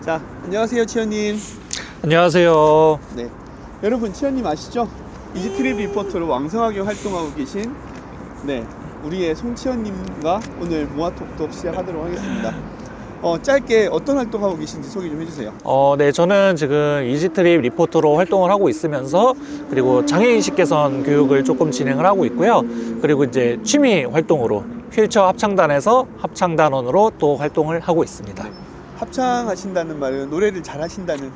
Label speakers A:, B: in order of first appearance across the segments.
A: 자, 안녕하세요, 치현님.
B: 안녕하세요.
A: 네, 여러분 치현님 아시죠? 이지트립 리포터로 왕성하게 활동하고 계신 우리의 송치현님과 오늘 모아톡톡 시작하도록 하겠습니다. 짧게 어떤 활동하고 계신지 소개 좀 해주세요.
B: 네, 저는 지금 이지트립 리포터로 활동을 하고 있으면서 그리고 장애인식 개선 교육을 조금 진행을 하고 있고요. 그리고 이제 취미 활동으로 휠체어 합창단에서 합창단원으로 또 활동을 하고 있습니다.
A: 네. 합창하신다는 말은 노래를 잘 하신다는.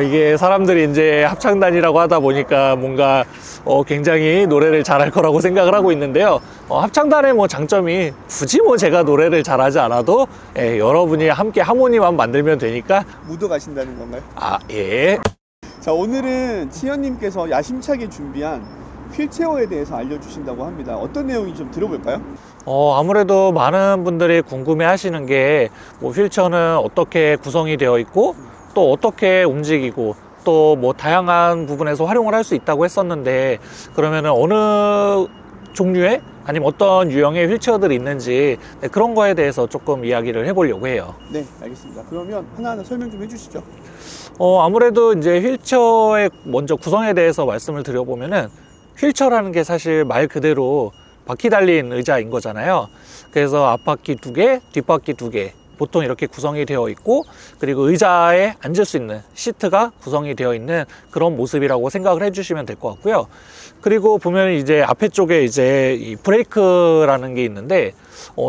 B: 이게 사람들이 이제 합창단이라고 하다 보니까 뭔가 굉장히 노래를 잘할 거라고 생각을 하고 있는데요. 합창단의 뭐 장점이 굳이 뭐 제가 노래를 잘하지 않아도 여러분이 함께 하모니만 만들면 되니까.
A: 묻어가신다는 건가요?
B: 예.
A: 자, 오늘은 치현님께서 야심차게 준비한 휠체어에 대해서 알려주신다고 합니다. 어떤 내용인지 좀 들어볼까요?
B: 아무래도 많은 분들이 궁금해 하시는 게 뭐 휠체어는 어떻게 구성이 되어 있고 또 어떻게 움직이고 또 뭐 다양한 부분에서 활용을 할 수 있다고 했었는데, 그러면은 어느 종류의 아니면 어떤 유형의 휠체어들이 있는지 그런 거에 대해서 조금 이야기를 해보려고 해요.
A: 네, 알겠습니다. 그러면 하나하나 설명 좀 해주시죠.
B: 아무래도 이제 휠체어의 먼저 구성에 대해서 말씀을 드려보면은, 휠체어라는 게 사실 말 그대로 바퀴 달린 의자인 거잖아요. 그래서 앞바퀴 2개, 뒷바퀴 2개 보통 이렇게 구성이 되어 있고, 그리고 의자에 앉을 수 있는 시트가 구성이 되어 있는 그런 모습이라고 생각을 해주시면 될 것 같고요. 그리고 보면 이제 앞에 쪽에 이제 이 브레이크라는 게 있는데,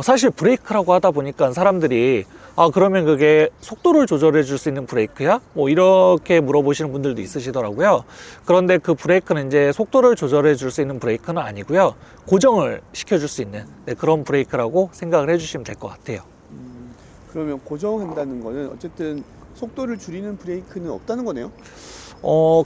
B: 사실 브레이크라고 하다 보니까 사람들이 그러면 그게 속도를 조절해 줄 수 있는 브레이크야? 뭐 이렇게 물어보시는 분들도 있으시더라고요. 그런데 그 브레이크는 이제 속도를 조절해 줄 수 있는 브레이크는 아니고요. 고정을 시켜줄 수 있는 그런 브레이크라고 생각을 해주시면 될 것 같아요.
A: 그러면 고정한다는 거는 어쨌든 속도를 줄이는 브레이크는 없다는 거네요?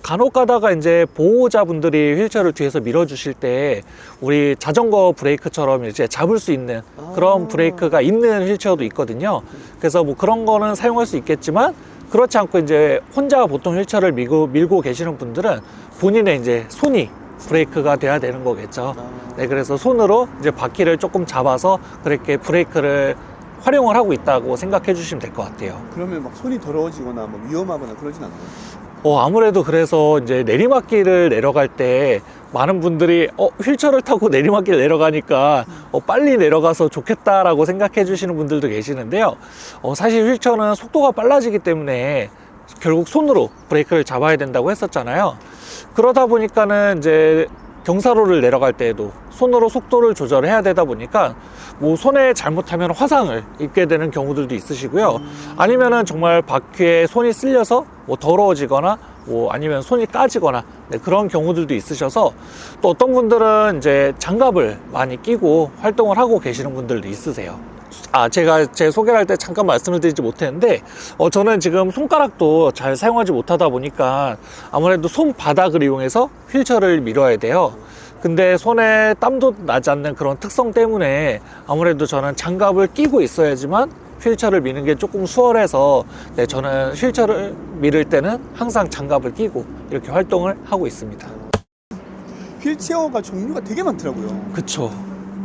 B: 간혹 가다가 이제 보호자분들이 휠체어를 뒤에서 밀어주실 때 우리 자전거 브레이크처럼 이제 잡을 수 있는 그런 브레이크가 있는 휠체어도 있거든요. 그래서 뭐 그런 거는 사용할 수 있겠지만, 그렇지 않고 이제 혼자 보통 휠체어를 밀고 계시는 분들은 본인의 이제 손이 브레이크가 돼야 되는 거겠죠. 네, 그래서 손으로 이제 바퀴를 조금 잡아서 그렇게 브레이크를 활용을 하고 있다고 생각해 주시면 될 것 같아요.
A: 그러면 막 손이 더러워지거나 뭐 위험하거나 그러진 않나요?
B: 아무래도 그래서 이제 내리막길을 내려갈 때 많은 분들이 휠체어를 타고 내리막길 내려가니까 빨리 내려가서 좋겠다라고 생각해 주시는 분들도 계시는데요. 사실 휠체어는 속도가 빨라지기 때문에 결국 손으로 브레이크를 잡아야 된다고 했었잖아요. 그러다 보니까는 이제 경사로를 내려갈 때에도 손으로 속도를 조절해야 되다 보니까 뭐 손에 잘못하면 화상을 입게 되는 경우들도 있으시고요. 아니면은 정말 바퀴에 손이 쓸려서 뭐 더러워지거나 뭐 아니면 손이 까지거나 그런 경우들도 있으셔서, 또 어떤 분들은 이제 장갑을 많이 끼고 활동을 하고 계시는 분들도 있으세요. 제가 제 소개를 할 때 잠깐 말씀을 드리지 못했는데, 저는 지금 손가락도 잘 사용하지 못하다 보니까 아무래도 손바닥을 이용해서 휠체어를 밀어야 돼요. 근데 손에 땀도 나지 않는 그런 특성 때문에 아무래도 저는 장갑을 끼고 있어야지만 휠체어를 미는 게 조금 수월해서 저는 휠체어를 밀을 때는 항상 장갑을 끼고 이렇게 활동을 하고 있습니다.
A: 휠체어가 종류가 되게 많더라고요.
B: 그쵸.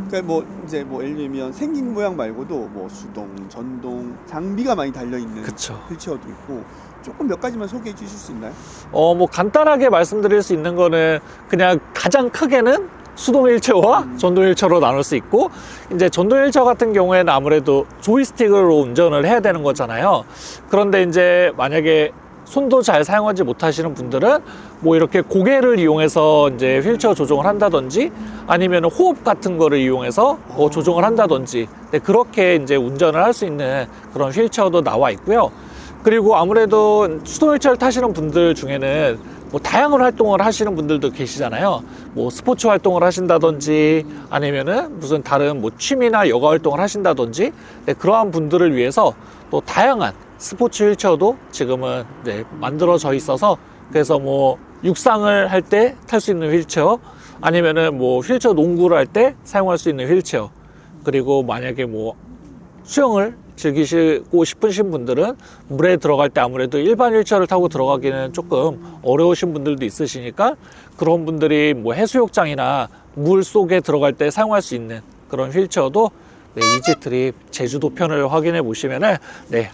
A: 그러니까 뭐 이제 뭐 예를 들면 생긴 모양 말고도 뭐 수동, 전동, 장비가 많이 달려 있는
B: 그쵸.
A: 휠체어도 있고, 조금 몇 가지만 소개해 주실 수 있나요?
B: 뭐 간단하게 말씀드릴 수 있는 거는 그냥 가장 크게는 수동 휠체어와 전동 휠체어로 나눌 수 있고, 이제 전동 휠체어 같은 경우에는 아무래도 조이스틱으로 운전을 해야 되는 거잖아요. 그런데 이제 만약에 손도 잘 사용하지 못하시는 분들은 뭐 이렇게 고개를 이용해서 이제 휠체어 조정을 한다든지, 아니면 호흡 같은 거를 이용해서 조정을 한다든지, 그렇게 이제 운전을 할 수 있는 그런 휠체어도 나와 있고요. 그리고 아무래도 수동 휠체어를 타시는 분들 중에는 뭐 다양한 활동을 하시는 분들도 계시잖아요. 뭐 스포츠 활동을 하신다든지, 아니면은 무슨 다른 뭐 취미나 여가 활동을 하신다든지, 그러한 분들을 위해서 또 다양한 스포츠 휠체어도 지금은 만들어져 있어서, 그래서 뭐 육상을 할 때 탈 수 있는 휠체어, 아니면은 뭐 휠체어 농구를 할 때 사용할 수 있는 휠체어, 그리고 만약에 뭐 수영을 즐기시고 싶으신 분들은 물에 들어갈 때 아무래도 일반 휠체어를 타고 들어가기는 조금 어려우신 분들도 있으시니까, 그런 분들이 뭐 해수욕장이나 물 속에 들어갈 때 사용할 수 있는 그런 휠체어도 이지트립 제주도 편을 확인해 보시면은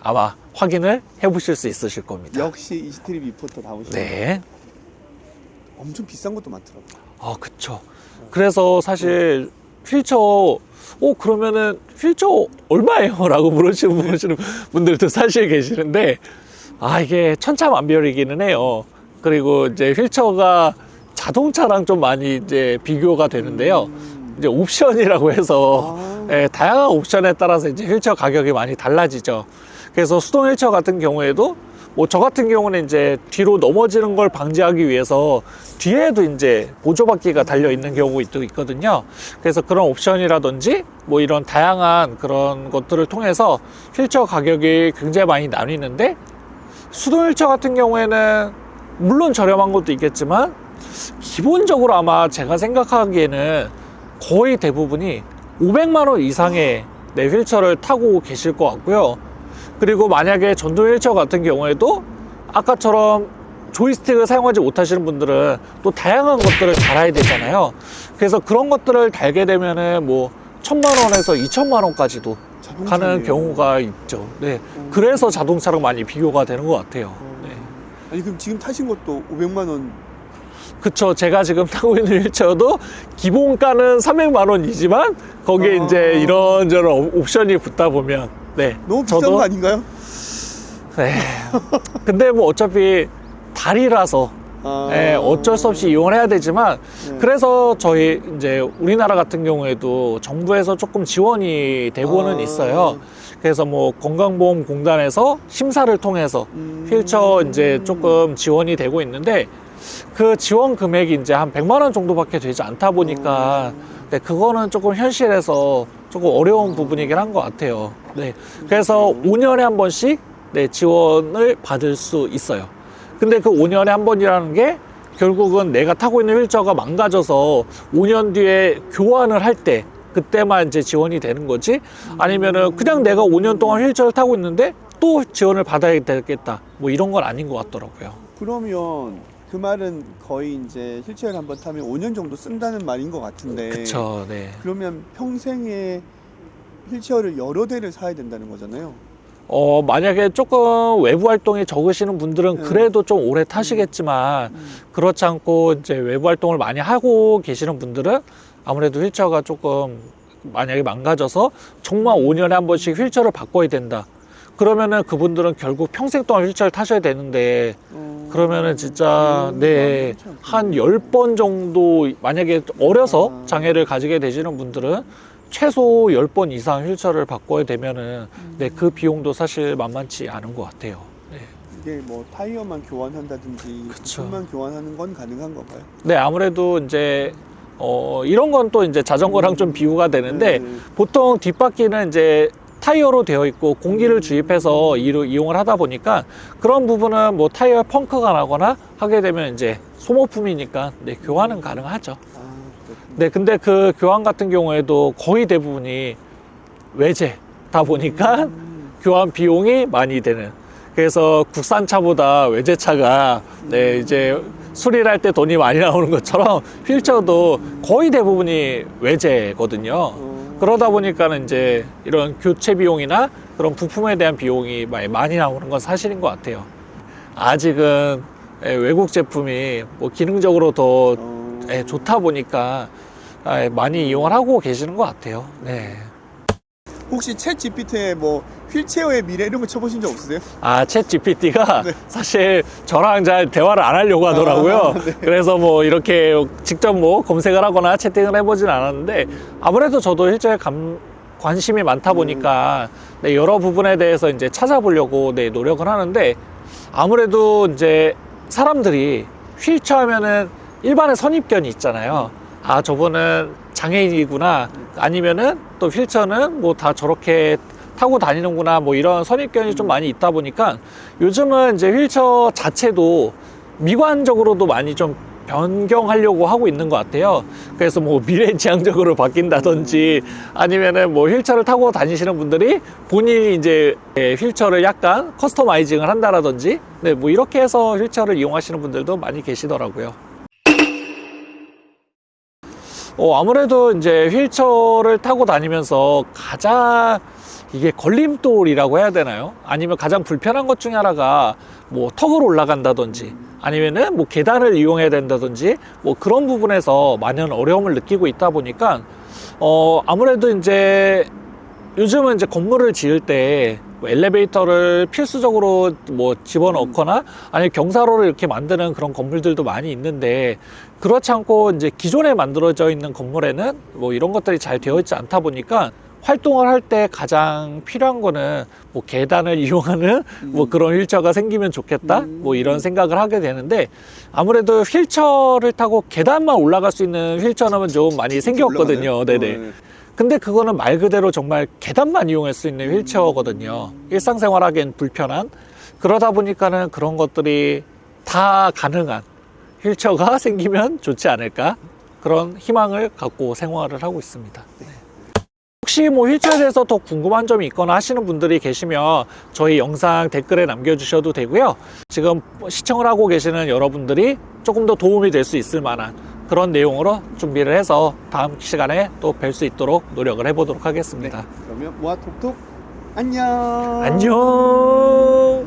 B: 아마 확인을 해보실 수 있으실 겁니다.
A: 역시 이지트립 리포터 나오시네요.
B: 네.
A: 엄청 비싼 것도 많더라고요.
B: 아, 그쵸. 그래서 사실 휠체어, 그러면은 휠체어 얼마예요? 라고 물으시는 분들도 사실 계시는데, 이게 천차만별이기는 해요. 그리고 이제 휠체어가 자동차랑 좀 많이 이제 비교가 되는데요. 이제 옵션이라고 해서 다양한 옵션에 따라서 이제 휠체어 가격이 많이 달라지죠. 그래서 수동 휠체어 같은 경우에도 뭐 저 같은 경우는 이제 뒤로 넘어지는 걸 방지하기 위해서 뒤에도 이제 보조바퀴가 달려 있는 경우도 있거든요. 그래서 그런 옵션이라든지 뭐 이런 다양한 그런 것들을 통해서 휠체어 가격이 굉장히 많이 나뉘는데, 수동 휠체어 같은 경우에는 물론 저렴한 것도 있겠지만 기본적으로 아마 제가 생각하기에는 거의 대부분이 500만 원 이상의 휠체어를 타고 계실 것 같고요. 그리고 만약에 전동 휠체어 같은 경우에도 아까처럼 조이스틱을 사용하지 못하시는 분들은 또 다양한 것들을 달아야 되잖아요. 그래서 그런 것들을 달게 되면은 뭐 1000만 원에서 2000만 원까지도 가는 경우가 있죠. 네. 그래서 자동차랑 많이 비교가 되는 것 같아요. 네.
A: 아니 그럼 지금 타신 것도 500만 원?
B: 그쵸. 제가 지금 타고 있는 휠체어도 기본가는 300만 원이지만 거기에 이제 이런저런 옵션이 붙다 보면
A: 너무 비싼 거 아닌가요?
B: 네. 근데 뭐 어차피 다리라서 어쩔 수 없이 이용을 해야 되지만, 그래서 저희 이제 우리나라 같은 경우에도 정부에서 조금 지원이 되고는 있어요. 그래서 뭐 건강보험공단에서 심사를 통해서 휠체어 이제 조금 지원이 되고 있는데, 그 지원 금액이 이제 한 100만 원 정도밖에 되지 않다 보니까 그거는 조금 현실에서 조금 어려운 부분이긴 한 것 같아요. 네. 그래서 5년에 한 번씩 지원을 받을 수 있어요. 근데 그 5년에 한 번이라는 게 결국은 내가 타고 있는 휠체어가 망가져서 5년 뒤에 교환을 할 때 그때만 이제 지원이 되는 거지, 아니면은 그냥 내가 5년 동안 휠체어를 타고 있는데 또 지원을 받아야 되겠다, 뭐 이런 건 아닌 것 같더라고요.
A: 그러면 그 말은 거의 이제 휠체어를 한번 타면 5년 정도 쓴다는 말인 것 같은데.
B: 그쵸, 네.
A: 그러면 평생에 휠체어를 여러 대를 사야 된다는 거잖아요.
B: 만약에 조금 외부 활동이 적으시는 분들은 그래도 좀 오래 타시겠지만, 그렇지 않고 이제 외부 활동을 많이 하고 계시는 분들은 아무래도 휠체어가 조금 만약에 망가져서 정말 5년에 한 번씩 휠체어를 바꿔야 된다. 그러면은 그분들은 결국 평생 동안 휠체어를 타셔야 되는데, 그러면은 진짜 한 10번 정도, 만약에 어려서 장애를 가지게 되시는 분들은 최소 10번 이상 휠체어를 바꿔야 되면은 그 비용도 사실 만만치 않은 것 같아요. 네.
A: 이게 뭐 타이어만 교환한다든지 부품만 교환하는 건 가능한 건가요?
B: 네, 아무래도 이제 이런 건 또 이제 자전거랑 좀 비유가 되는데, 보통 뒷바퀴는 이제 타이어로 되어 있고 공기를 주입해서 이용을 하다 보니까 그런 부분은 뭐 타이어 펑크가 나거나 하게 되면 이제 소모품이니까 교환은 가능하죠. 네, 근데 그 교환 같은 경우에도 거의 대부분이 외제다 보니까 교환 비용이 많이 되는. 그래서 국산차보다 외제차가 이제 수리를 할 때 돈이 많이 나오는 것처럼 휠체어도 거의 대부분이 외제거든요. 그러다 보니까는 이제 이런 교체 비용이나 그런 부품에 대한 비용이 많이 나오는 건 사실인 것 같아요. 아직은 외국 제품이 뭐 기능적으로 더 좋다 보니까 많이 이용을 하고 계시는 것 같아요. 네.
A: 혹시 챗 GPT에 뭐 휠체어의 미래 이런 거 쳐보신 적 없으세요?
B: 챗 GPT가 사실 저랑 잘 대화를 안 하려고 하더라고요. 그래서 뭐 이렇게 직접 뭐 검색을 하거나 채팅을 해보진 않았는데, 아무래도 저도 휠체어에 관심이 많다 보니까 여러 부분에 대해서 이제 찾아보려고 노력을 하는데, 아무래도 이제 사람들이 휠체어 하면은 일반의 선입견이 있잖아요. 저분은 장애인이구나, 아니면은 또 휠체어는 뭐 다 저렇게 타고 다니는구나, 뭐 이런 선입견이 좀 많이 있다 보니까 요즘은 이제 휠체어 자체도 미관적으로도 많이 좀 변경하려고 하고 있는 것 같아요. 그래서 뭐 미래지향적으로 바뀐다든지, 아니면은 뭐 휠체어를 타고 다니시는 분들이 본인이 이제 휠체어를 약간 커스터마이징을 한다라든지, 뭐 이렇게 해서 휠체어를 이용하시는 분들도 많이 계시더라고요. 아무래도 이제 휠체어를 타고 다니면서 가장 이게 걸림돌이라고 해야 되나요? 아니면 가장 불편한 것 중에 하나가 뭐 턱을 올라간다든지 아니면은 뭐 계단을 이용해야 된다든지 뭐 그런 부분에서 많은 어려움을 느끼고 있다 보니까 아무래도 이제 요즘은 이제 건물을 지을 때 뭐 엘리베이터를 필수적으로 뭐 집어넣거나 아니면 경사로를 이렇게 만드는 그런 건물들도 많이 있는데, 그렇지 않고 이제 기존에 만들어져 있는 건물에는 뭐 이런 것들이 잘 되어 있지 않다 보니까 활동을 할 때 가장 필요한 거는 뭐 계단을 이용하는 뭐 그런 휠체어가 생기면 좋겠다 뭐 이런 생각을 하게 되는데, 아무래도 휠체어를 타고 계단만 올라갈 수 있는 휠체어는 좀 많이 생겼거든요.
A: 올라가나요?
B: 네네. 근데 그거는 말 그대로 정말 계단만 이용할 수 있는 휠체어거든요. 일상생활 하기엔 불편한. 그러다 보니까는 그런 것들이 다 가능한 휠체어가 생기면 좋지 않을까, 그런 희망을 갖고 생활을 하고 있습니다. 네. 혹시 뭐 휠체어에 대해서 더 궁금한 점이 있거나 하시는 분들이 계시면 저희 영상 댓글에 남겨주셔도 되고요. 지금 시청을 하고 계시는 여러분들이 조금 더 도움이 될 수 있을 만한 그런 내용으로 준비를 해서 다음 시간에 또 뵐 수 있도록 노력을 해보도록 하겠습니다.
A: 그러면 모아톡톡 안녕.
B: 안녕.